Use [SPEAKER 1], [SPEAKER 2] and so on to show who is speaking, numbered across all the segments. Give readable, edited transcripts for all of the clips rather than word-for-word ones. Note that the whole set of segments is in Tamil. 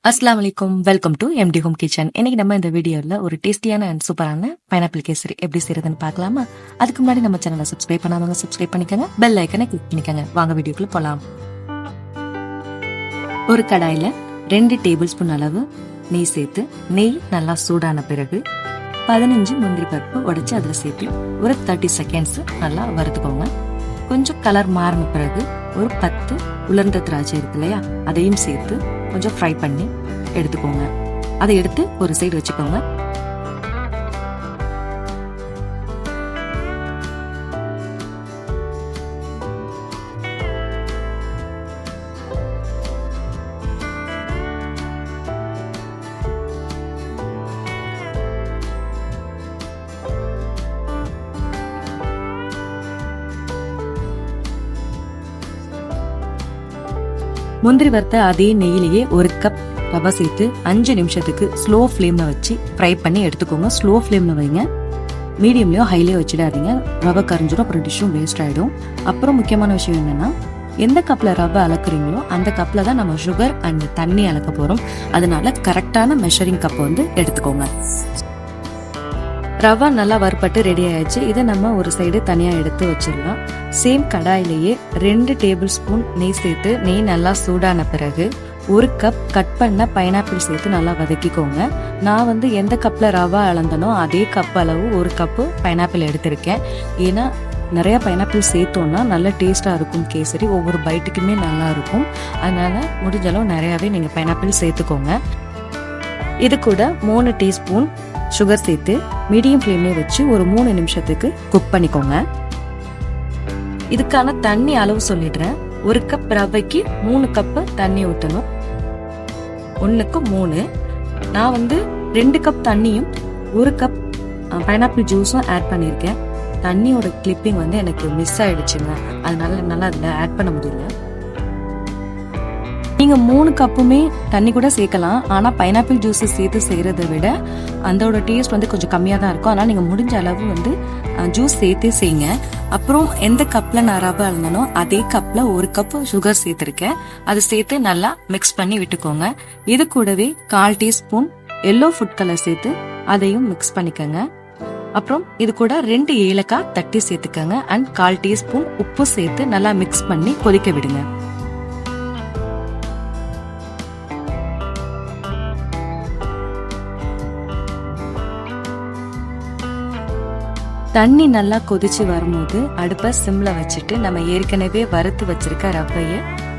[SPEAKER 1] அஸ்ஸலாமு அலைக்கும், வெல்கம் டு MDhomekitchen. இன்னைக்கு நம்ம இந்த வீடியோல ஒரு டேஸ்டியான அண்ட் சூப்பரான பைனாப்பிள் கேசரி எப்படி செய்யறதுன்னு பார்க்கலாமா? அதுக்கு முன்னாடி நம்ம சேனலை சப்ஸ்கிரைப் பண்ணாதவங்க சப்ஸ்கிரைப் பண்ணிக்கோங்க, பெல் ஐக்கனை கிளிக் பண்ணிக்கோங்க. வாங்க வீடியோக்குள்ள போலாம். ஒரு கடாயில 2 டேபிள் ஸ்பூன் அளவு நெய் சேர்த்து, நெய் நல்லா சூடான பிறகு 15 முந்திரி பருப்பு உடைச்சு அதில் சேர்த்து ஒரு 30 செகண்ட்ஸ் நல்லா வறுத்துக்கோங்க. கொஞ்சம் கலர் மாறின பிறகு ஒரு 10 உலர்ந்த திராட்சை இருக்கு இல்லையா, அதையும் சேர்த்து கொஞ்சம் ஃப்ரை பண்ணி எடுத்துக்கோங்க. அதை எடுத்து ஒரு சைடு வச்சுக்கோங்க. முந்திரி வறுத்த அதே நெய்யிலேயே ஒரு கப் ரவை சேர்த்து 5 நிமிஷத்துக்கு ஸ்லோ ஃப்ளேம்ல வச்சு ஃப்ரை பண்ணி எடுத்துக்கோங்க. ஸ்லோ ஃப்ளேம்ல வைங்க, மீடியம்லயோ ஹைலயோ வச்சிடாதீங்க, ரவை கரைஞ்சிடும், அப்புறம் டிஷ்ஷும் வேஸ்ட் ஆயிடும். அப்புறம் முக்கியமான விஷயம் என்னன்னா, எந்த கப்ல ரவை அளக்குறீங்களோ அந்த கப்ல தான் நம்ம சுகர் அண்ட் தண்ணி அளக்க போறோம். அதனால கரெக்டான மெஷரிங் கப் எடுத்துக்கோங்க. ரவா நல்லா வறுப்பட்டு ரெடி ஆயிடுச்சு. இதை நம்ம ஒரு சைடு தனியா எடுத்து வச்சிடலாம். சேம் கடாயிலேயே 2 டேபிள் ஸ்பூன் நெய் சேர்த்து, நெய் நல்லா சூடான பிறகு ஒரு கப் கட் பண்ண பைனாப்பிள் சேர்த்து நல்லா வதக்கிக்கோங்க. நான் எந்த கப்ல ரவா அளந்தனோ அதே கப் அளவு ஒரு கப்பு பைனாப்பிள் எடுத்திருக்கேன். ஏன்னா நிறைய பைனாப்பிள் சேர்த்தோம்னா நல்ல டேஸ்டா இருக்கும் கேசரி, ஒவ்வொரு பைட்டுக்குமே நல்லா இருக்கும். அதனால முடிஞ்ச அளவு நிறையவே நீங்க பைனாப்பிள் சேர்த்துக்கோங்க. இது கூட 3 டீஸ்பூன் சுகர் சேர்த்து மீடியம் ஃப்ளேம்ல வச்சு ஒரு 3 நிமிஷத்துக்கு குக் பண்ணிக்கோங்க. இதுக்கான தண்ணி அளவு சொல்லிடுறேன். ஒரு கப் ரவைக்கு 3 கப் தண்ணி ஊற்றணும். 1க்கு 3. நான் 2 கப் தண்ணியும் 1 கப் பைனாப்பிள் ஜூஸும் ஆட் பண்ணியிருக்கேன். தண்ணியோட கிளிப்பிங் எனக்கு மிஸ் ஆயிடுச்சுங்க, அதனால என்னால் அதில் ஆட் பண்ண முடியல. நீங்க 3 கப்புமே தண்ணி கூட சேர்க்கலாம். ஆனா பைனாப்பிள் ஜூஸ் சேர்த்து செய்யறதை விட அதோட டேஸ்ட் கொஞ்சம் கம்மியா தான் இருக்கும். அதனால நீங்க முடிஞ்ச அளவு ஜூஸ் சேர்த்தே செய்யுங்க. அப்புறம் எந்த கப்ல நான் ரவை அளந்தனோ அதே கப்ல 1 கப் சுகர் சேர்த்திருக்கேன். அது சேர்த்து நல்லா மிக்ஸ் பண்ணி விட்டுக்கோங்க. இது கூடவே 1/4 டீஸ்பூன் எல்லோ ஃபுட் கலர் சேர்த்து அதையும் மிக்ஸ் பண்ணிக்கோங்க. அப்புறம் இது கூட 2 ஏலக்காய் தட்டி சேர்த்துக்கோங்க. அண்ட் 1/4 டீஸ்பூன் உப்பு சேர்த்து நல்லா மிக்ஸ் பண்ணி கொதிக்க விடுங்க. தண்ணி நல்லா கொதிச்சு வரும்போது அடுப்பை சிம்ல வச்சுட்டு நம்ம ஏற்கனவே வறுத்து வச்சிருக்க ரவைய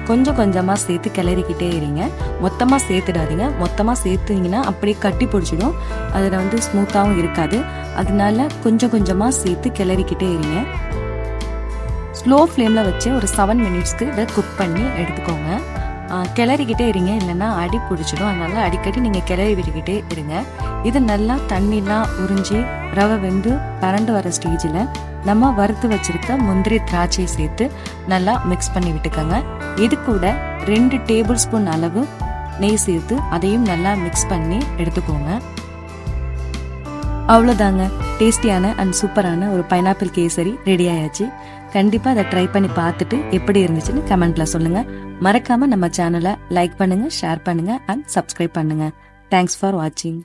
[SPEAKER 1] கொஞ்சம் கொஞ்சமா சேர்த்து கிளறிக்கிட்டே இருங்க. மொத்தமா சேர்த்துடாதீங்க. மொத்தமா சேர்த்தீங்கன்னா அப்படியே கட்டி பிடிச்சிடும், அதுல ஸ்மூத்தாவும் இருக்காது. அதனால கொஞ்சம் கொஞ்சமா சேர்த்து கிளறிக்கிட்டே இருங்க. ஸ்லோ ஃப்ளேம்ல வச்சு ஒரு 7 மினிட்ஸ்க்கு இதை குக் பண்ணி எடுத்துக்கோங்க. கிளறிக்கிட்டே இருங்க, இல்லைன்னா அடி பிடிச்சிடும். அதனால அடிக்கடி நீங்க கிளறி விட்டுக்கிட்டே இருங்க. இது நல்லா தண்ணிலாம் உறிஞ்சி ரவை வெந்து பரண்டு வர ஸ்டேஜில் நம்ம வறுத்து வச்சிருக்க முந்திரி திராட்சையை சேர்த்து நல்லா மிக்ஸ் பண்ணி விட்டுக்கோங்க. இது கூட 2 டேபிள் ஸ்பூன் அளவு நெய் சேர்த்து அதையும் நல்லா மிக்ஸ் பண்ணி எடுத்துக்கோங்க. அவ்வளோதாங்க, டேஸ்டியான அண்ட் சூப்பரான ஒரு பைனாப்பிள் கேசரி ரெடி ஆயாச்சு. கண்டிப்பா அதை ட்ரை பண்ணி பார்த்துட்டு எப்படி இருந்துச்சுன்னு கமெண்ட்ல சொல்லுங்க. மறக்காம நம்ம சேனலை லைக் பண்ணுங்க, ஷேர் பண்ணுங்க அண்ட் சப்ஸ்கிரைப் பண்ணுங்க. தேங்க்ஸ் ஃபார் வாட்சிங்.